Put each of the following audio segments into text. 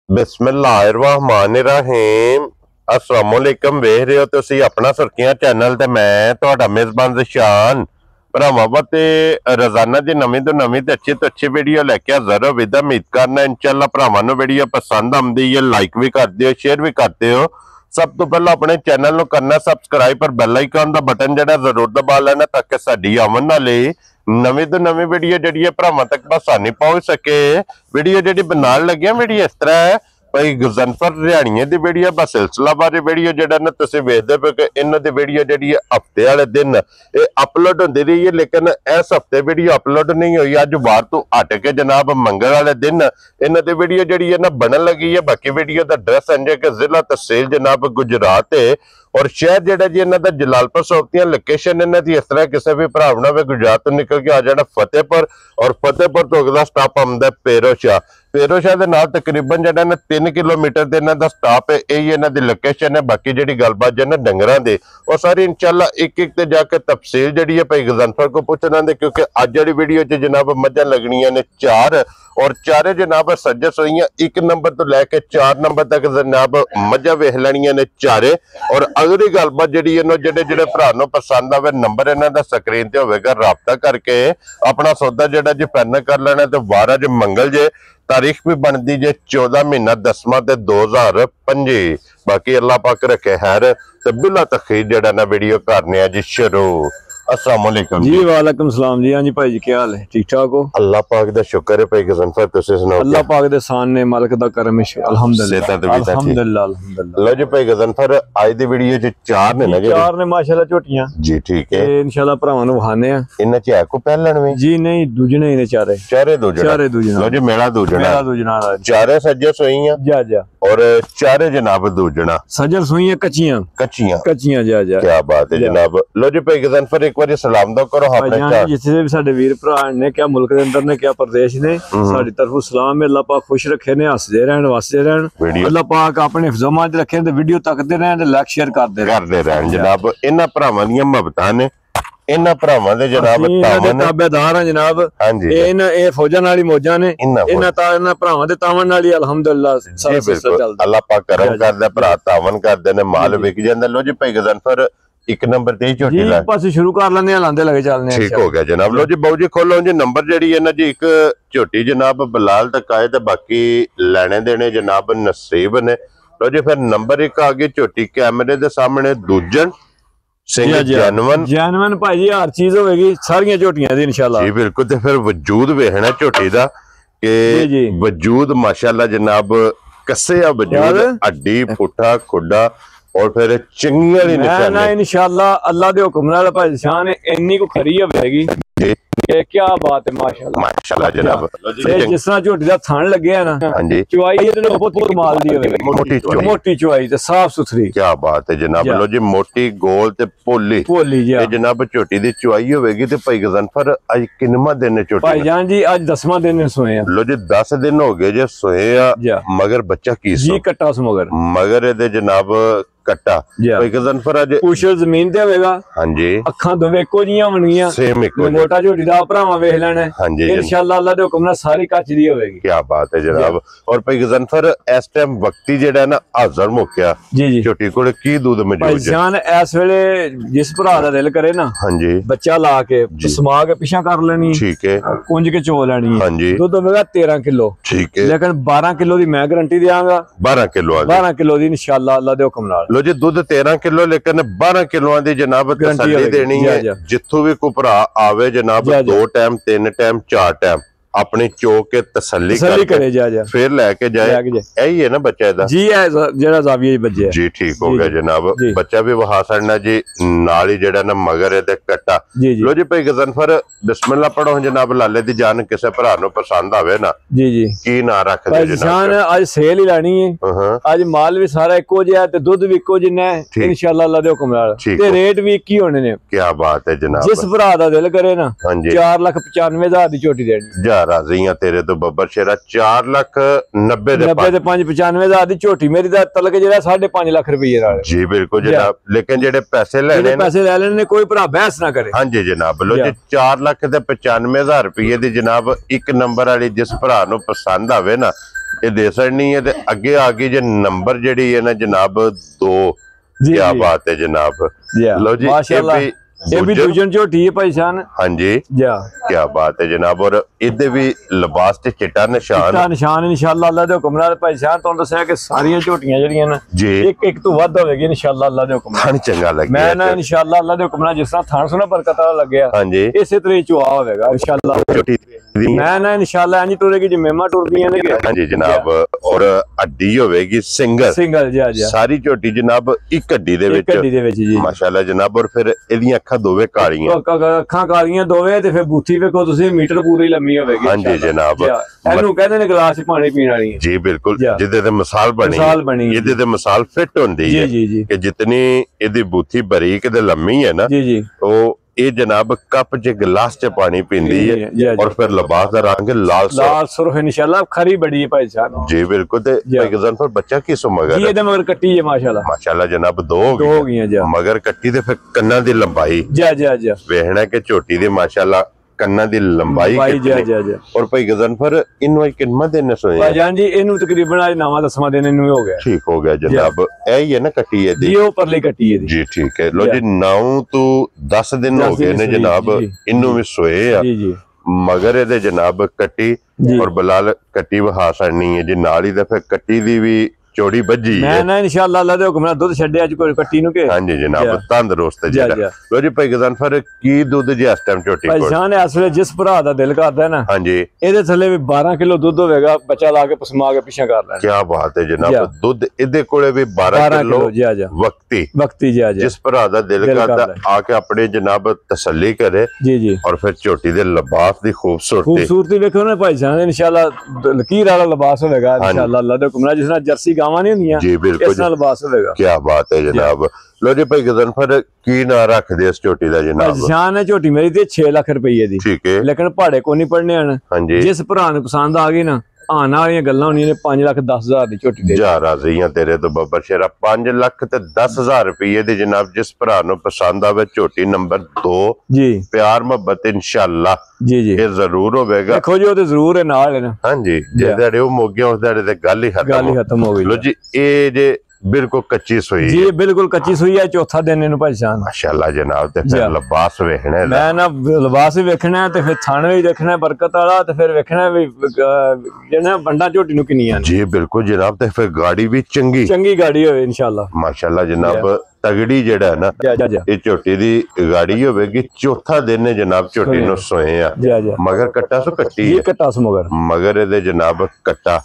बिस्मिल्लाहिर्रहमानिर्रहीम अस्सलामुअलैकुम वेख रहे हो तुसी अपना सुर्खियां चैनल ते मैं तुहाडा मेजबान ज़शान भरावां ते रोजाना दी नवीं तो अच्छी वीडियो लेके हाज़र हो विद उम्मीद करना इंशाअल्लाह भरावां नूं वीडियो पसंद आउंदी है लाइक भी कर दिओ शेयर भी करते हो। सब तो पहला अपने चैनल नूं करना सबसक्राइब पर बैल आइकन दा बटन जिहड़ा जरूर दबा लेना ताकि साडी आवन वाली नवीं तो नवीं वीडियो जिहड़ी है भरावां तक आसानी पहुंच सके। वीडियो जिहड़ी बनाउण लगे वीडियो इस तरह है भाई गजनफर रिहाड़ियां दी वीडियो बस सिलसिला बारे वीडियो जिहड़ा ना तुसीं वेखदे पे कि इन्हां दी वीडियो जिहड़ी है हफ्ते वाले दिन ये अपलोड होंदी रही है लेकिन इस हफ्ते वीडियो अपलोड नहीं हुई। अज वार तो हट के जनाब मंगल वाले दिन इन्हां दी वीडियो जिहड़ी है ना बनन लगी है। बाकी वीडियो दा एड्रेस है कि जिला तहसील जनाब गुजरात है और शहर जिहड़ा जी इन्हां दा जलालपुर सोबतियां लोकेशन इन्हां दी इस तरह किसी भी भरा ना गुजरात तो निकल के आ जाना फतेहपुर और फतेहपुर तो अगला स्टॉप आउंदा पेरोशाह। पेरोशाह दे नाल तकरीबन जिहड़ा ना 3 किलोमीटर दे इन्हां दा स्टॉप है यही इन्हां दी लोकेशन है। बाकी जिहड़ी गलबात जे ना डंगरां दी और सारी इंशाअल्लाह एक एक ते जाके तफसील जिहड़ी है भाई गजनफर को पुछना दे क्योंकि अज जिहड़ी वीडियो च जनाब मझां लगणियां ने 4 और चारे जनाब सज्जर सोइयां 1 नंबर तो लैके 4 नंबर तक जनाब मझां वेख लैणियां ने चारे। और अगली गलबात जिहड़ी इन्हों जिहड़े भरा नूं पसंद आवे नंबर इन्हां दा स्क्रीन ते होवेगा राबता करके अपना सौदा जिहड़ा जी फाइनल कर लेना। ते वार अज मंगल जे तारीख भी बनती जे 14 महीना 10वां ते 2025। बाकी अल्लाह पाक रखे खैर ते बिला तखीर जिहड़ा ना वीडियो करने जी शुरू। अस्सलाम वालेकुम जी वालेकुम सलाम जी। हाँ जी भाई जी क्या हाल है ठीक ठाक हो? अल्लाह पाक दा शुक्र है भाई गजनफर तुसीं सुनाओ? अल्लाह पाक दे सान ने मालिक दा करम है अल्हम्दुलिल्लाह अल्हम्दुलिल्लाह अल्हम्दुलिल्लाह। लो जी भाई गजनफर आज दी वीडियो च 4 ने ना जी 4 ने माशाल्लाह झोटियां जी ठीक है इंशाल्लाह भरावां नूं वहाने आ। इन्हां च है को पहलन में जी नहीं दूजने ही ने चारे चारे दूजना लो जी मेरा दूजना चारे सज्जर सोइयां जा जा और चारे जनाब दूजना सज्जर सोइयां कच्चियां कच्चियां कच्चियां जा जा क्या बात है जनाब। लो जी भाई गजनफर एक बार सलाम दो करो अपने चार जिथे भी साडे वीर भरा ने क्या मुल्क दे अंदर ने क्या प्रदेश ने साडी तरफों सलाम है। अल्लाह पाक खुश रखे ने हसदे रहन वसदे रहन अल्लाह पाक अपने हिफ्ज़-ओ-मान च रखे ते वीडियो तकदे रहन ते लाइक शेयर करदे रहन जनाब। इन्हां भरावां दी मुहब्बतां ने इन्हां भरावां दे जनाब ताबेदार हैं जनाब। हां जी ए फौजां नाल ही मौजां ने इन्हां भरावां दे तावन नाल ही अल्हम्दुलिल्लाह सारा सिलसिला चलदा। अल्लाह पाक करम करदा भरा तावन करदे ने माल विक जांदा। लो जी भाई गजनफर 1 नंबर ते झोटी ला पास शुरू कर लेने लांदे लगे चलने ठीक हो गया जनाब। लो जी बाबू जी खोलो जी नंबर जेडी है ना जी एक झोटी जनाब बलाल तक आए ते बाकी लेने देने जनाब नसीब ने। लो जी फिर नंबर 1 आ गई झोटी कैमरे दे सामने दूजन जेन्युइन भाई जी हर चीज होगी सारियां झोटियां दी इंशाल्लाह जी बिल्कुल। ते फिर वजूद वेखना झोटी दा के वजूद माशाल्लाह जनाब कस्से वजूद हड्डी पुठा खुडा और फिर चंगी वाली निशानी इंशाल्लाह अल्लाह दे हुक्म नाल भाई शान इन्नी को खरी होवेगी ये क्या बात है माशाल्लाह माशाल्लाह जनाब। जिस तरह झोटी दा थान लगे है ना हां जी चुवाई इतने बहुत कमाल दी होवेगी मोटी चुवाई ते साफ सुथरी क्या बात है जनाब। लो जी मोटी गोल ते पोली जी ये जनाब झोटी दी चुवाई होवेगी ते भाई गजनफर आज किन्नवा दिन है झोटी भाई जान जी आज 10वां दिन सोए हैं। लो जी 10 दिन हो गए जे सोए आ मगर बच्चा की जी कट्टा सो मगर दे जनाब कट्टा भाई गजनफर आज पूछल जमीन ते होवेगा। हां जी अखां दोवें इक्को जियां होणगियां सेम इक्को मोटा झोटी दा भरावां वेख लेना हां जी इंशाल्लाह अल्लाह दे हुक्म नाल सारी कच्च दी होवेगी। क्या बात है जनाब। और भाई गजनफर इस टाइम वक्ती जेड़ा ना हाजर मुक्या जी जी झोटी कोल की दूध मौजूद है भाई जान इस वेले जिस भरा दा दिल करे ना हां जी बच्चा ला के समा के पीछा कर लेनी ठीक है कुंज के चो लेनी हां जी दूध होवेगा 13 किलो ठीक है लेकिन 12 किलो दी मैं गारंटी देंगा 12 किलो दी इंशाल्लाह अल्लाह दे हुक्म नाल। लो जी दूध 13 किलो लेकिन 12 किलो दी जनाब तसल्ली देनी है जिथों भी कोई भरा आवे जनाब 2 टाइम 3 टाइम 4 टाइम अपनी चौक के तसल्ली करे जा फिर लेके जाए यही है ना बच्चा दा जी है जेड़ा जाविया बच्चे जी ठीक हो गया जनाब। बच्चा भी वहा सड़ना जी नाल ही जेड़ा ना मगर है ते कट्टा। लो जी भाई गजनफर बिस्मिल्लाह पढ़ो जनाब लाले दी जान किसे भरा नु पसंद आवे ना जी जी की ना रख दे जनाब। आज सेल ही लानी है आज माल भी सारा इको जिहा ते दूध भी इको जिन्ना है इंशाल्लाह अल्लाह दे हुक्म नाल ते रेट भी एक ही होने ने। क्या बात है जनाब। जिस भरा दा दिल करे ना 4,95,000 दी झोटी देनी राजियां तेरे तो बब्बर शेरा 4,90,000 दे 5,95,000 दी झोटी मेरी दा तलक जेड़ा 5.5 लाख रुपए दा जी बिल्कुल जनाब। लेकिन जेड़े पैसे ले लेने कोई भरा बहस ना करे। हां जी जनाब। लो जी 4,95,000 रुपए दी जनाब 1 नंबर वाली जिस भरा नु पसंद आवे ना ਇਹ ਦੇ ਸਕਣੀ ਹੈ। ਤੇ ਅੱਗੇ ਆ ਗਈ ਜੇ ਨੰਬਰ ਜਿਹੜੀ ਹੈ ਨਾ ਜਨਾਬ 2। ਜੀ ਕੀ ਬਾਤ ਹੈ ਜਨਾਬ। ਲੋ ਜੀ ਮਾਸ਼ਾਅੱਲਾ ਇਹ ਵੀ ਦੂਜਨ ਝੋਟੀ ਹੈ ਭਾਈ ਜਾਨ। ਹਾਂਜੀ ਜਾ ਕੀ ਬਾਤ ਹੈ ਜਨਾਬ। ਔਰ ਇਹਦੇ ਵੀ ਲਿਬਾਸ ਤੇ ਚਿੱਟਾ ਨਿਸ਼ਾਨ ਇਨਸ਼ਾਅੱਲਾ ਅੱਲਾਹ ਦੇ ਹੁਕਮ ਨਾਲ ਭਾਈ ਜਾਨ ਤੁਹਾਨੂੰ ਦੱਸਿਆ ਕਿ ਸਾਰੀਆਂ ਝੋਟੀਆਂ ਜਿਹੜੀਆਂ ਨਾ ਇੱਕ ਤੋਂ ਵੱਧ ਹੋਵੇਗੀ ਇਨਸ਼ਾਅੱਲਾ ਅੱਲਾਹ ਦੇ ਹੁਕਮ ਨਾਲ। ਥਣ ਚੰਗਾ ਲੱਗਿਆ ਮੈਂ ਨਾ ਇਨਸ਼ਾਅੱਲਾ ਅੱਲਾਹ ਦੇ ਹੁਕਮ ਨਾਲ ਜਿਸ ਤਰ੍ਹਾਂ ਥਣ ਸੁਣਾ ਬਰਕਤ ਵਾਲਾ ਲੱਗਿਆ ਹਾਂਜੀ ਇਸੇ ਤਰ੍ਹਾਂ ਚੁਆ ਹੋਵੇਗਾ ਇਨਸ਼ਾਅੱਲਾ। ਮੈਂ ਨਾ ਇਨਸ਼ਾਅੱਲਾ ਇੰਜ ਟੁਰੇਗੀ ਜਿਵੇਂ ਮੇਮਾ ਟੁਰਦੀਆਂ ਨੇ। ਹਾਂਜੀ ਜਨਾਬ। ਔਰ ਅੱਡੀ ਹੋਵੇਗੀ ਸਿੰਗਲ ਜੀ ਸਾਰੀ ਝੋਟੀ ਜਨਾਬ ਇੱਕ ਅੱਡੀ ਦੇ ਵਿੱਚ ਜੀ ਮਾਸ਼ਾਅੱਲਾ ਜਨਾਬ। ਔਰ ਫਿਰ ਇਹਦੀਆਂ ਅੱਖਾਂ ਦੋਵੇਂ ਕਾਲੀਆਂ ਅੱਖਾਂ ਕਾਲੀਆਂ ਦੋਵੇਂ ਤੇ ਫਿਰ ਬੂਥੀ ਵੇਖੋ ਤੁਸੀਂ ਮੀਟਰ ਪੂਰੀ ਲੰਮੀ ਹੋਵੇਗੀ। ਹਾਂਜੀ ਜਨਾਬ। ਇਹਨੂੰ ਕਹਿੰਦੇ ਨੇ ਗਲਾਸ ਪਾਣੀ ਪੀਣ ਵਾਲੀ ਜੀ ਬਿਲਕੁਲ ਜਿਹਦੇ ਤੇ ਮਿਸਾਲ ਬਣੀ ਇਹਦੇ ਤੇ ਮਿਸਾਲ ਫਿੱਟ ਹੁੰਦੀ ਹੈ ਕਿ ਜਿਤਨੀ ਇਹਦੀ ਬੂਥੀ ਬਰੀਕ ਤੇ ਲੰਮੀ ਹੈ ਨਾ ਉਹ ਇਹ ਜਨਾਬ ਕੱਪ ਚ ਗਲਾਸ ਚ ਪਾਣੀ ਪੀਂਦੀ ਹੈ। ਔਰ ਫਿਰ ਲਿਬਾਸ ਦਾ ਰੰਗ ਲਾਲ ਸੁਰਖ ਇਨਸ਼ਾਅੱਲਾ ਖਰੀ ਬੜੀ ਹੈ ਭਾਈ ਸਾਹਿਬ। ਜੀ ਬਿਲकुल। ਤੇ ਭਾਈजान ਫਿਰ ਬੱਚਾ ਕਿਸ ਮਗਰ ਜੀ ਇਹਦੇ ਮਗਰ ਕੱਟੀ ਹੈ ਮਾਸ਼ਾਅੱਲਾ ਜਨਾਬ 2 ਹੋ ਗਈਆਂ ਮਗਰ ਕੱਟੀ ਤੇ ਫਿਰ ਕੰਨਾਂ ਦੀ ਲੰਬਾਈ ਵੇਖਣਾ ਕਿ ਝੋਟੀ ਦੀ ਮਾਸ਼ਾਅੱਲਾ ਕੰਨਾਂ ਦੀ ਲੰਬਾਈ ਔਰ ਭਾਈजान ਫਿਰ ਇਹਨੂੰ ਕਿੰਨਾ ਦਿਨ ਸੋਏ ਭਾਈजान ਜੀ ਇਹਨੂੰ ਤਕਰੀਬਨ ਅੱਜ 9-10ਵਾਂ ਦਿਨ ਇਹਨੂੰ ਹੋ ਗਿਆ। ਠੀਕ ਹੋ ਗਿਆ ਜਨਾਬ। ਇਹ ਹੀ ਹੈ ਨਾ ਕੱਟੀ ਇਹਦੀ ਜੀ ਉਹ ਪਰਲੀ ਕੱਟੀ ਇਹਦੀ ਜੀ ਠੀਕ ਹੈ। ਲੋ ਜੀ 9 ਤੋਂ 10 ਦਿਨ ਹੋ ਗਏ ਨੇ ਜਨਾਬ ਇਹਨੂੰ ਵੀ ਸੋਏ ਆ ਮਗਰ ਇਹਦੇ ਜਨਾਬ ਕੱਟੀ ਔਰ ਬਲਾਲ ਕੱਟੀ ਵਹਾ ਸੜਨੀ ਹੈ ਜੀ ਨਾਲ ਹੀ ਤੇ ਫਿਰ ਕੱਟੀ ਦੀ ਵੀ ਚੋੜੀ ਵੱਜੀ ਹੈ। ਮੈਂ ਨਾ ਇਨਸ਼ਾਅੱਲਾ ਅੱਲਾਹ ਦੇ ਹੁਕਮ ਨਾਲ ਦੁੱਧ ਛੱਡਿਆ ਅੱਜ ਕੋਈ ਕੱਟੀ ਨੂੰ ਕੇ। ਹਾਂਜੀ ਜਨਾਬ ਤੰਦਰੁਸਤ ਜਿਹੜਾ। ਲੋ ਜੀ ਭਾਈजान ਫਿਰ ਕੀ ਦੁੱਧ ਜੀ ਇਸ ਟਾਈਮ ਝੋਟੀ ਕੋਲ ਭਾਈजान ਇਸ ਵੇਲੇ ਜਿਸ ਭਰਾ ਦਾ ਦਿਲ ਕਰਦਾ ਨਾ ਹਾਂਜੀ ਇਹਦੇ ਥੱਲੇ ਵੀ 12 ਕਿਲੋ ਦੁੱਧ ਹੋਵੇਗਾ ਬੱਚਾ ਲਾ ਕੇ ਪਸਮਾ ਕੇ ਪਿੱਛੇ ਕਰ ਲੈਣਾ। ਕੀ ਬਾਤ ਹੈ ਜਨਾਬ। ਦੁੱਧ ਇਹਦੇ ਕੋਲੇ ਵੀ 12 ਕਿਲੋ ਵਕਤੀ ਜਿਸ ਭਰਾ ਦਾ ਦਿਲ ਕਰਦਾ ਆ ਕੇ ਆਪਣੇ ਜਨਾਬ ਤਸੱਲੀ ਕਰੇ ਜੀ ਔਰ ਫਿਰ ਝੋਟੀ ਦੇ ਲਿਬਾਸ ਦੀ ਖੂਬਸੂਰਤੀ ਵੇਖੋ ਨਾ ਭਾਈजान ਇਨਸ਼ਾਅੱਲਾ ਲਕੀਰ ਵਾਲਾ ਲਿਬਾਸ ਹੋਵੇਗਾ ਇਨਸ਼ਾਅੱਲਾ ਅੱਲਾਹ ਦੇ ਹੁਕਮ ਨਾਲ ਜਿਸ ਨਾਲ ਜਰਸੀ ਗਾਵਾਂ ਨਹੀਂ ਹੁੰਦੀਆਂ ਜੀ ਬਿਲकुल ਇਸ ਨਾਲ ਲਿਬਾਸ ਹੋਵੇਗਾ। ਕੀ ਬਾਤ ਹੈ ਜਨਾਬ। ਲੋ ਜੀ ਭਾਈजान ਫਿਰ ਕੀ ਨਾਂ ਰੱਖਦੇ ਇਸ ਝੋਟੀ ਦਾ ਜਨਾਬ। ਜਾਨ ਹੈ ਝੋਟੀ ਮੇਰੀ ਤੇ 6 ਲੱਖ ਰੁਪਏ ਦੀ ਠੀਕ ਹੈ ਲੇਕਿਨ ਪਹਾੜੇ ਕੋ ਨਹੀਂ ਪੜਨੇ ਹਨ। ਜਿਸ ਭਰਾ ਨੂੰ ਪਸੰਦ ਆ ਗਈ ਨਾ ਆਣ ਵਾਲੀਆਂ ਗੱਲਾਂ ਹੋਣੀਆਂ ਨੇ 5,10,000 ਦੀ ਝੋਟੀ ਦੇ ਜਾ ਰਾਜ਼ੀਆਂ ਤੇਰੇ ਤੋਂ ਬੱਬਰ ਸ਼ੇਰਾ 5 ਲੱਖ ਤੇ 10,000 ਰੁਪਏ ਦੇ ਜਨਾਬ ਜਿਸ ਭਰਾ ਨੂੰ ਪਸੰਦ ਆਵੇ ਝੋਟੀ ਨੰਬਰ 2 ਜੀ ਪਿਆਰ ਮੁਹੱਬਤ ਇਨਸ਼ਾਅੱਲਾ ਜੀ ਇਹ ਜ਼ਰੂਰ ਹੋਵੇਗਾ। ਦੇਖੋ ਜੀ ਉਹ ਤੇ ਜ਼ਰੂਰ ਹੈ ਨਾਲ ਹੈ ਨਾ। ਹਾਂਜੀ ਜਿਹੜੇ ਉਹ ਮੋਗਿਆ ਉਸ ਦੇ ਤੇ ਗੱਲ ਹੀ ਖਤਮ ਹੋ ਗਈ। ਲੋ ਜੀ ਇਹ ਜੇ ਬਿਲਕੁਲ ਕੱਚੀ ਸੂਈ ਜੀ ਬਿਲਕੁਲ ਕੱਚੀ ਸੂਈ ਹੈ ਚੌਥਾ ਦਿਨ ਇਹਨੂੰ ਭਾਈजान ਮਾਸ਼ਾਅੱਲਾ ਜਨਾਬ। ਤੇ ਫਿਰ ਲਿਬਾਸ ਵੇਖਣਾ ਮੈਂ ਨਾ ਲਿਬਾਸ ਵੀ ਵੇਖਣਾ ਤੇ ਫਿਰ ਥਣ ਵੀ ਦੇਖਣਾ ਬਰਕਤ ਵਾਲਾ ਤੇ ਫਿਰ ਵੇਖਣਾ ਵੀ ਜਿਹੜਾ ਬੰਡਾ ਝੋਟੀ ਨੂੰ ਕਿੰਨੀਆਂ ਜੀ ਬਿਲकुल ਜਨਾਬ। ਤੇ ਫਿਰ ਗਾੜੀ ਵੀ ਚੰਗੀ ਗਾੜੀ ਹੋਵੇ ਇਨਸ਼ਾਅੱਲਾ ਮਾਸ਼ਾਅੱਲਾ ਜਨਾਬ। ਤਗੜੀ ਜਿਹੜਾ ਹੈ ਨਾ ਇਹ ਝੋਟੀ ਦੀ ਗਾੜੀ ਹੋਵੇਗੀ। ਚੌਥਾ ਦਿਨ ਹੈ ਜਨਾਬ ਝੋਟੀ ਨੂੰ ਸੋਏ ਆ ਮਗਰ ਕੱਟਾ ਸੋ ਕੱਟੀ ਮਗਰ ਇਹਦੇ ਜਨਾਬ ਕੱਟਾ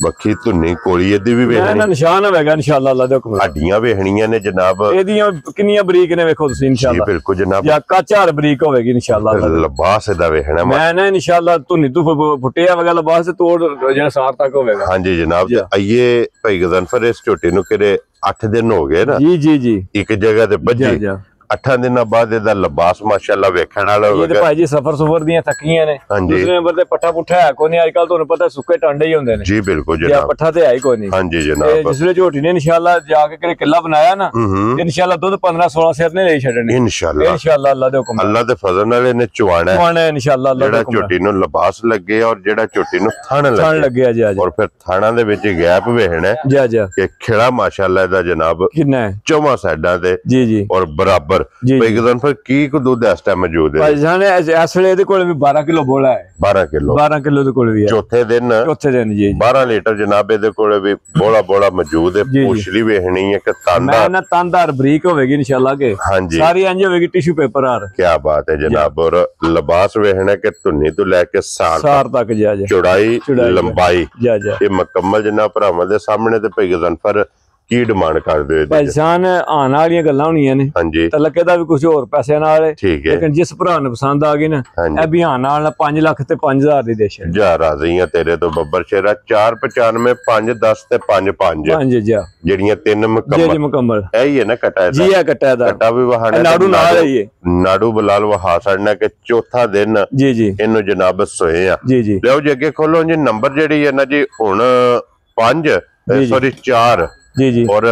ਬੱਖੀ ਧੁੰਨੀ ਕੋਲੀ ਇਹਦੀ ਵੀ ਵੇਖਣੀ ਨਿਸ਼ਾਨ ਹੋਵੇਗਾ ਇਨਸ਼ਾਅੱਲਾ ਅੱਲਾਹ ਦੇ ਹੁਕਮ ਨਾਲ। ਹੱਡੀਆਂ ਵੇਖਣੀਆਂ ਨੇ ਜਨਾਬ ਇਹਦੀਆਂ ਕਿੰਨੀਆਂ ਬਰੀਕ ਨੇ ਵੇਖੋ ਤੁਸੀਂ ਇਨਸ਼ਾਅੱਲਾ। ਜੀ ਬਿਲकुल ਜਨਾਬ। ਜਾਂ ਕਾਚਾਰ ਬਰੀਕ ਹੋਵੇਗੀ ਇਨਸ਼ਾਅੱਲਾ। ਲਿਬਾਸ ਇਹਦਾ ਵੇਖਣਾ ਮੈਂ ਨਾ ਇਨਸ਼ਾਅੱਲਾ ਧੁੰਨੀ ਤੋਂ ਫੁੱਟਿਆ ਹੋਵੇਗਾ ਲਿਬਾਸ ਤੋੜ ਜਿਹੜਾ ਸਾਰ ਤੱਕ ਹੋਵੇਗਾ। ਹਾਂਜੀ ਜਨਾਬ। ਤੇ ਆਈਏ ਭਾਈजान ਫਿਰ ਇਸ ਝੋਟੀ ਨੂੰ ਕਿਹੜੇ 8 ਦਿਨ ਹੋ ਗਏ ਨਾ ਜੀ ਇੱਕ ਜਗ੍ਹਾ ਤੇ ਬੱਜੀ 8 ਦਿਨਾਂ ਬਾਅਦ ਇਹਦਾ ਲਿਬਾਸ ਮਾਸ਼ਾਅੱਲਾ ਵੇਖਣ ਵਾਲਾ ਹੋਵੇਗਾ। ਇਹ ਭਾਈ ਜੀ ਸਫਰ ਸੁਫਰ ਦੀਆਂ ਥੱਕੀਆਂ ਨੇ ਦੂਸਰੇ ਨੰਬਰ ਤੇ ਪੱਠਾ ਪੁੱਠਾ ਹੈ ਕੋਈ ਨਹੀਂ ਅੱਜ ਕੱਲ ਤੁਹਾਨੂੰ ਪਤਾ ਸੁੱਕੇ ਟਾਂਡੇ ਹੀ ਹੁੰਦੇ ਨੇ ਜੀ ਬਿਲकुल ਜਨਾਬ। ਪੱਠਾ ਤੇ ਹੈ ਹੀ ਕੋਈ ਨਹੀਂ। ਹਾਂਜੀ ਜਨਾਬ। ਜਿਸ ਵੇਲੇ ਝੋਟੀ ਨੇ ਇਨਸ਼ਾਅੱਲਾ ਜਾ ਕੇ ਕਿੱਲਾ ਬਣਾਇਆ ਨਾ ਇਨਸ਼ਾਅੱਲਾ ਦੁੱਧ 15-16 ਸਿਰ ਨੇ ਲਈ ਛੱਡਣੀ ਇਨਸ਼ਾਅੱਲਾ ਅੱਲਾਹ ਦੇ ਹੁਕਮ ਅੱਲਾਹ ਦੇ ਫਜ਼ਲ ਨਾਲ ਇਹਨੇ ਚਵਾਣਾ ਇਨਸ਼ਾਅੱਲਾ ਜਿਹੜਾ ਝੋਟੀ ਨੂੰ ਲਿਬਾਸ ਲੱਗੇ ਔਰ ਜਿਹੜਾ ਝੋਟੀ ਨੂੰ ਥਣ ਲੱਗਿਆ ਜੀ ਔਰ ਫਿਰ ਥਾਣਾ ਦੇ ਵਿੱਚ ਗੈਪ ਵੇਖਣਾ ਕਿ ਖਿਲਾ ਮਾਸ਼ਾਅੱਲਾ ਇਹਦਾ ਜਨਾਬ ਕਿੰਨਾ ਹੈ ਚੌਵਾਂ ਸਾਈਡਾਂ ਤੇ ਜੀ ਔਰ ਬਰਾਬਰ ਭਾਈजान ਫਿਰ ਕੀ ਕੋ ਦੁੱਧ ਇਸ ਟਾਈਮ ਮੌਜੂਦ ਹੈ ਭਾਈजान ਇਸ ਵੇਲੇ ਇਹਦੇ ਕੋਲ ਵੀ 12 ਕਿਲੋ ਬੋਲਾ ਹੈ 12 ਕਿਲੋ ਦੇ ਕੋਲ ਵੀ ਹੈ ਚੌਥੇ ਦਿਨ ਜੀ 12 ਲੀਟਰ ਜਨਾਬ ਇਹਦੇ ਕੋਲ ਵੀ ਬੋਲਾ ਮੌਜੂਦ ਹੈ। ਪੁਛਲੀ ਵੇਖਣੀ ਹੈ ਕਿ ਤੰਦਾਰ ਬਰੀਕ ਹੋਵੇਗੀ ਇਨਸ਼ਾਅੱਲਾ ਕੇ ਸਾਰੀ ਇੰਜ ਹੋਵੇਗੀ ਟਿਸ਼ੂ ਪੇਪਰ ਆਰ। ਕੀ ਬਾਤ ਹੈ ਜਨਾਬ। ਔਰ ਲਿਬਾਸ ਵੇਖਣਾ ਕਿ ਧੁੰਨੀ ਤੋਂ ਲੈ ਕੇ ਸਾਰ ਤੱਕ ਚੌੜਾਈ ਲੰਬਾਈ ਇਹ ਮੁਕੰਮਲ ਜਨਾਬ ਭਰਾਵਾਂ ਦੇ ਸਾਹਮਣੇ। ਤੇ ਭਾਈजान ਫਿਰ ਕੀ ਡਿਮਾਂਡ ਕਰਦੇ ਹੋ ਭਾਈजान ਆਉਣ ਵਾਲੀਆਂ ਗੱਲਾਂ ਹੋਣੀਆਂ ਨੇ ਤਾਂ ਲੱਗੇ ਦਾ ਵੀ ਕੁਝ ਹੋਰ ਪੈਸਿਆਂ ਨਾਲ ਲੇਕਿਨ ਜਿਸ ਭਰਾ ਨੂੰ ਪਸੰਦ ਆ ਗਈ ਨਾ ਇਹ ਬਿਹਾਨ ਨਾਲ 5 ਲੱਖ ਤੇ 5,000 ਦੀ ਦੇਸ਼ ਜਾ ਰਾਜ਼ੀਆਂ ਤੇਰੇ ਤੋਂ ਬੱਬਰ ਸ਼ੇਰਾ 495 510 ਤੇ 55 ਜਿਹੜੀਆਂ 3 ਮੁਕੰਮਲ ਇਹ ਹੀ ਹੈ ਨਾ ਕਟਾ ਜੀ ਇਹ ਕਟਾ ਵੀ ਵਹਾਣਾ ਨਾੜੂ ਨਾਲ ਹੀ ਹੈ ਨਾੜੂ ਬਲਾਲ ਵਹਾ ਸੜਨਾ ਕਿ ਚੌਥਾ ਦਿਨ ਜੀ ਇਹਨੂੰ ਜਨਾਬ ਸੋਏ ਆ ਜੀ ਲਿਓ ਜੀ ਅੱਗੇ ਖੋਲੋ ਜੀ ਨੰਬਰ ਜਿਹੜੀ ਹੈ ਨਾ ਜੀ ਹੁਣ 5 ਸੌਰੀ 4 ਜੀ ਔਰ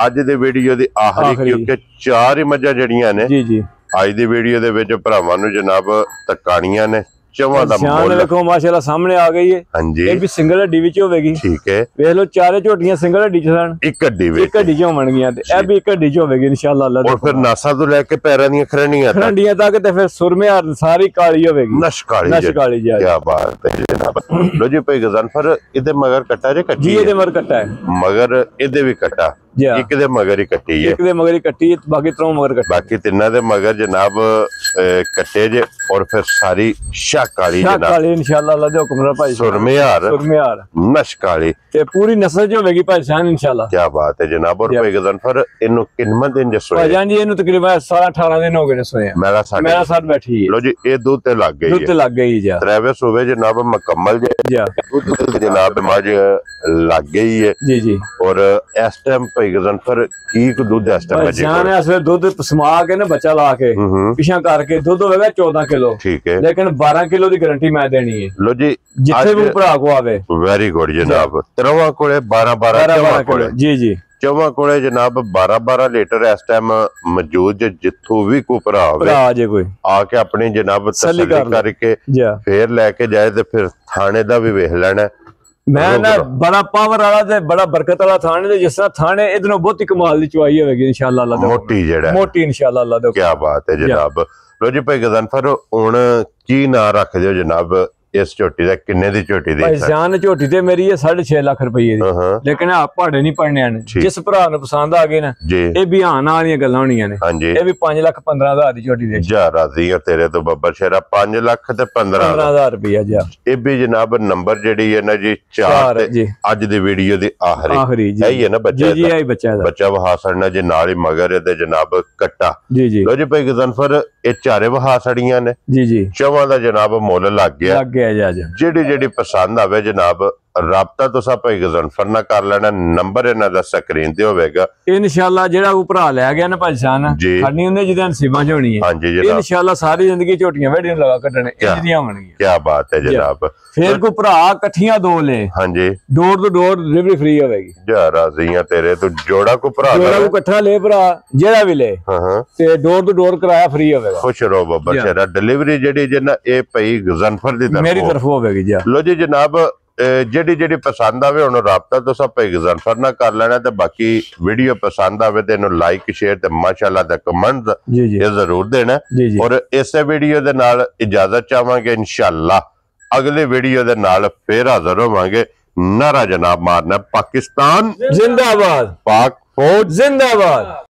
ਅੱਜ ਦੇ ਵੀਡੀਓ ਦੀ ਆਖਰੀ ਕਿਉਂਕਿ 4 ਹੀ ਮੱਝਾਂ ਜਿਹੜੀਆਂ ਨੇ ਜੀ ਅੱਜ ਦੀ ਵੀਡੀਓ ਦੇ ਵਿੱਚ ਭਰਾਵਾਂ ਨੂੰ ਜਨਾਬ ਤਕਾਣੀਆਂ ਨੇ ਚਵਾਂ ਦਾ ਮੁੱਲ ਦੇਖੋ ਮਾਸ਼ਾਅੱਲਾ ਸਾਹਮਣੇ ਆ ਗਈ ਹੈ। ਹਾਂਜੀ ਇਹ ਵੀ ਸਿੰਗਲ ਹੱਡੀ ਵਿੱਚ ਹੋਵੇਗੀ। ਠੀਕ ਹੈ, ਵੇਖ ਲਓ ਚਾਰੇ ਝੋਟੀਆਂ ਸਿੰਗਲ ਹੱਡੀ ਚ ਸਨ, ਇੱਕ ਹੱਡੀ ਵਿੱਚ, ਇੱਕ ਹੱਡੀ ਚ ਹੋਣਗੀਆਂ ਤੇ ਇਹ ਵੀ ਇੱਕ ਹੱਡੀ ਚ ਹੋਵੇਗੀ ਇਨਸ਼ਾਅੱਲਾ ਅੱਲਾਹ ਦੇ। ਔਰ ਫਿਰ ਨਾਸਾਂ ਤੋਂ ਲੈ ਕੇ ਪੈਰਾਂ ਦੀਆਂ ਖਰੰਡੀਆਂ ਤੱਕ ਤੇ ਫਿਰ ਸੁਰਮਿਆਰ ਸਾਰੀ ਕਾਲੀ ਹੋਵੇਗੀ, ਨਸ਼ ਕਾਲੀ ਜੀ। ਕੀ ਬਾਤ ਹੈ ਜਨਾਬ। ਲੋ ਜੀ ਭਾਈ ਗਜ਼ਨਫਰ ਇਹਦੇ ਮਗਰ ਕੱਟਾ ਜੇ ਕੱਟੀ ਜੀ, ਇਹਦੇ ਮਗਰ ਕੱਟਾ ਹੈ, ਮਗਰ ਇਹਦੇ ਵੀ ਕੱਟਾ, ਇੱਕ ਦੇ ਮਗਰ ਹੀ ਕੱਟੀ ਹੈ, ਇੱਕ ਦੇ ਮਗਰ ਹੀ ਕੱਟੀ, ਬਾਕੀ ਤਰ੍ਹਾਂ ਮਗਰ ਕੱਟੀ, ਬਾਕੀ ਤਿੰਨਾਂ ਦੇ ਮਗਰ ਜਨਾਬ ਕੱਟੇ ਜੇ। ਔਰ ਫਿਰ ਸਾਰੀ ਸ਼ਾਹ ਕਾਲੀ ਜਨਾਬ, ਕਾਲੀ ਇਨਸ਼ਾਅੱਲਾ ਅੱਲਾਹ ਦੇ ਹੁਕਮ ਨਾਲ ਭਾਈ, ਸੁਰਮਿਆਰ ਨਸ਼ ਕਾਲੀ ਤੇ ਪੂਰੀ ਨਸਲ ਚ ਹੋਵੇਗੀ ਭਾਈ ਜਾਨ ਇਨਸ਼ਾਅੱਲਾ। ਕੀ ਬਾਤ ਹੈ ਜਨਾਬ। ਔਰ ਭਾਈ ਗਜ਼ਨਫਰ ਇਹਨੂੰ ਕਿੰਨੇ ਦਿਨ ਜੇ ਸੋਇਆ? ਭਾਈ ਜਾਨ ਜੀ ਇਹਨੂੰ ਤਕਰੀਬਨ 18 ਦਿਨ ਹੋ ਗਏ ਨੇ ਸੋਇਆ। ਮੇਰਾ ਸਾਥ ਬੈਠੀ ਹੈ। ਲੋ ਜੀ ਇਹ ਦੁੱਧ ਤੇ ਲੱਗ ਗਈ, ਦੁੱਧ ਤੇ ਲੱਗ ਗਈ ਜੀ, ਤ੍ਰੇਵੇ ਸੂਬੇ ਜਨਾਬ ਮੁਕੰਮਲ ਜੇ ਦੁੱਧ ਤੇ ਜਨਾਬ ਮੱਝ ਲੱਗ ਗਈ ਹੈ ਜੀ ਜੀ। ਔਰ ਇਸ ਟਾਈਮ ਭਾਈ ਗਜ਼ਨਫਰ ਕੀ ਕੁ ਦੁੱਧ ਇਸ ਟਾਈਮ ਜੀ ਜਾਨ ਇਸ ਵੇਲੇ ਦੁੱਧ ਸਮਾ ਕੇ ਨਾ ਬੱਚਾ ਲਾ ਕੇ ਪਿਛਾਂ ਕਰਕੇ ਦੁੱਧ ਹੋਵੇਗਾ 14 ਕਿਲੋ। ਠੀਕ ਹੈ, ਲੇਕਿਨ 12 ਕਿਲੋ ਦੀ ਗਾਰੰਟੀ ਮੈਂ ਦੇਣੀ ਹੈ। ਲੋ ਜੀ ਜਿੱਥੇ ਵੀ ਭਰਾ ਕੋ ਆਵੇ। ਵੈਰੀ ਗੁੱਡ ਜਨਾਬ। ਤਰਵਾ ਕੋਲੇ 12 ਕੋਲੇ ਜੀ ਜੀ, ਚੌਵਾਂ ਕੋਲੇ ਜਨਾਬ 12 ਲੀਟਰ ਇਸ ਟਾਈਮ ਮੌਜੂਦ ਜਿੱਥੋਂ ਵੀ ਕੋਈ ਭਰਾ ਹੋਵੇ ਆ ਜੇ ਕੋਈ ਆ ਕੇ ਆਪਣੀ ਜਨਾਬ ਤਸੱਲੀ ਕਰਕੇ ਫੇਰ ਲੈ ਕੇ ਜਾਏ ਤੇ ਫਿਰ ਥਾਣੇ ਦਾ ਵੀ ਵੇਖ ਲੈਣਾ। ਮੈਂ ਨਾ ਬੜਾ ਪਾਵਰ ਵਾਲਾ ਤੇ ਬੜਾ ਬਰਕਤ ਵਾਲਾ ਥਾਣੇ ਦੇ, ਜਿਸ ਤਰ੍ਹਾਂ ਥਾਣੇ ਇਹਦੋਂ ਬਹੁਤੀ ਕਮਾਲ ਦੀ ਚੁਆਈ ਹੋਵੇਗੀ ਇਨਸ਼ਾਅੱਲਾ ਅੱਲਾਹ ਦਾ। ਮੋਟੀ ਜਿਹੜਾ ਮੋਟੀ ਇਨਸ਼ਾਅੱਲਾ ਅੱਲਾਹ ਦਾ। ਕੀ ਬਾਤ ਹੈ ਜਨਾਬ। ਲੋ ਜੀ ਭਾਈ ਗਜ਼ਨਫਰ ਹੁਣ ਕੀ ਨਾਂ ਰੱਖ ਦਿਓ ਜਨਾਬ ਇਸ ਝੋਟੀ ਦਾ? ਕਿੰਨੇ ਦੀ ਝੋਟੀ ਦੀ? ਭਾਈ ਜਾਨ ਝੋਟੀ ਤੇ ਮੇਰੀ ਹੈ 6.5 ਲੱਖ ਰੁਪਏ ਦੀ, ਲੇਕਿਨ ਆ ਪਹਾੜੇ ਨਹੀਂ ਪੜਨੇ ਨੇ। ਜਿਸ ਭਰਾ ਨੂੰ ਪਸੰਦ ਆ ਗਏ ਨਾ ਇਹ ਵੀ ਹਾਂ ਨਾਲ ਦੀਆਂ ਗੱਲਾਂ ਹੋਣੀਆਂ ਨੇ। ਇਹ ਵੀ 5,15,000 ਦੀ ਝੋਟੀ ਦੇ ਜਾ ਰਾਜ਼ੀ ਆ ਤੇਰੇ ਤੋਂ ਬੱਬਰ ਸ਼ੇਰਾ। 5 ਲੱਖ ਤੇ 15,000 ਰੁਪਇਆ ਜੀ। ਇਹ ਵੀ ਜਨਾਬ ਨੰਬਰ ਜਿਹੜੀ ਹੈ ਨਾ ਜੀ 4 ਅੱਜ ਦੀ ਵੀਡੀਓ ਦੀ ਆਖਰੀ ਇਹੀ ਹੈ ਨਾ ਬੱਚਾ ਜੀ। ਇਹੀ ਬੱਚਾ ਵਹਾ ਸੜਨਾ ਜੇ ਨਾਲ ਹੀ ਮਗਰ ਇਹਦੇ ਜਨਾਬ ਕੱਟਾ। ਜੀ ਜੀ। ਲੋ ਜੀ ਭਾਈ ਗਜ਼ਨਫਰ ਇਹ ਚਾਰੇ ਵਹਾ ਸੜੀਆਂ ਨੇ ਜੀ ਜੀ। ਚਵਾਂ ਦਾ ਜਨਾਬ ਮੁੱਲ ਲੱਗ ਗਿਆ ਜਿਹੜੀ ਪਸੰਦ ਆਵੇ ਜਨਾਬ ਰਾਬਤਾ ਤੁਸੀਂ ਭਾਈ ਗਜ਼ਨਫਰ ਨਾਲ ਕਰ ਲੈਣਾ। ਨੰਬਰ ਇਹਨਾਂ ਦਾ ਸਕਰੀਨ ਤੇ ਹੋਵੇਗਾ ਇਨਸ਼ਾਅੱਲਾ। ਜਿਹੜਾ ਉਹ ਭਰਾ ਲੈ ਗਿਆ ਨਾ ਭਾਈ ਜਾਨ ਸਾਡੀ ਉਹਨੇ ਜਿਹਦੇ ਨਸੀਬਾਂ ਚ ਹੋਣੀ ਹੈ। ਹਾਂਜੀ ਜਨਾਬ ਇਨਸ਼ਾਅੱਲਾ ਸਾਰੀ ਜ਼ਿੰਦਗੀ ਝੋਟੀਆਂ ਵੇੜੀਆਂ ਲਗਾ ਕੱਢਣੇ ਇੰਜਦੀਆਂ ਹੋਣਗੀਆਂ। ਕੀ ਬਾਤ ਹੈ ਜਨਾਬ। ਫੇਰ ਕੋਈ ਭਰਾ ਇਕੱਠੀਆਂ ਦੋ ਲੈ, ਹਾਂਜੀ ਡੋਰ ਤੋਂ ਡੋਰ ਡਿਲੀਵਰੀ ਫ੍ਰੀ ਹੋਵੇਗੀ। ਜਾ ਰਾਜ਼ੀਆਂ ਤੇਰੇ ਤੋਂ ਜੋੜਾ ਕੋ ਭਰਾ ਇਕੱਠਾ ਲੈ ਭਰਾ ਜਿਹੜਾ ਵੀ ਲੈ ਤੇ ਡੋਰ ਤੋਂ ਡੋਰ ਕਿਰਾਇਆ ਫ੍ਰੀ ਹੋਵੇਗਾ। ਖੁਸ਼ ਰਹੋ ਬੱਬਾ ਸ਼ੇਰਾ। ਡਿਲੀਵਰੀ ਜਿਹੜੀ ਜਨਾ ਇਹ ਭਾਈ ਗਜ਼ਨਫਰ ਦੀ ਤਰਫੋਂ ਮੇਰੀ ਤਰਫੋਂ ਹੋਵੇਗੀ ਜੀ। ਲੋ ਜੀ ਜਨਾਬ ਜਿਹੜੀ ਪਸੰਦ ਆਵੇ ਉਹਨੂੰ ਰਾਬਤਾ ਤੁਸੀਂ ਭਾਈ ਗਜ਼ਨਫਰ ਨਾਲ ਕਰ ਲੈਣਾ ਤੇ ਬਾਕੀ ਵੀਡੀਓ ਪਸੰਦ ਆਵੇ ਤੇ ਇਹਨੂੰ ਲਾਈਕ ਸ਼ੇਅਰ ਤੇ ਮਾਸ਼ਾਅੱਲਾ ਦਾ ਕਮੈਂਟ ਇਹ ਜ਼ਰੂਰ ਦੇਣਾ। ਔਰ ਇਸੇ ਵੀਡੀਓ ਦੇ ਨਾਲ ਇਜਾਜ਼ਤ ਚਾਹਾਂਗੇ। ਇਨਸ਼ਾਅੱਲਾ ਅਗਲੇ ਵੀਡੀਓ ਦੇ ਨਾਲ ਫੇਰ ਹਾਜ਼ਰ ਹੋਵਾਂਗੇ। ਨਾਰਾ ਜਨਾਬ ਮਾਰਨਾ ਪਾਕਿਸਤਾਨ ਜ਼ਿੰਦਾਬਾਦ, ਪਾਕ ਫੌਜ ਜ਼ਿੰਦਾਬਾਦ।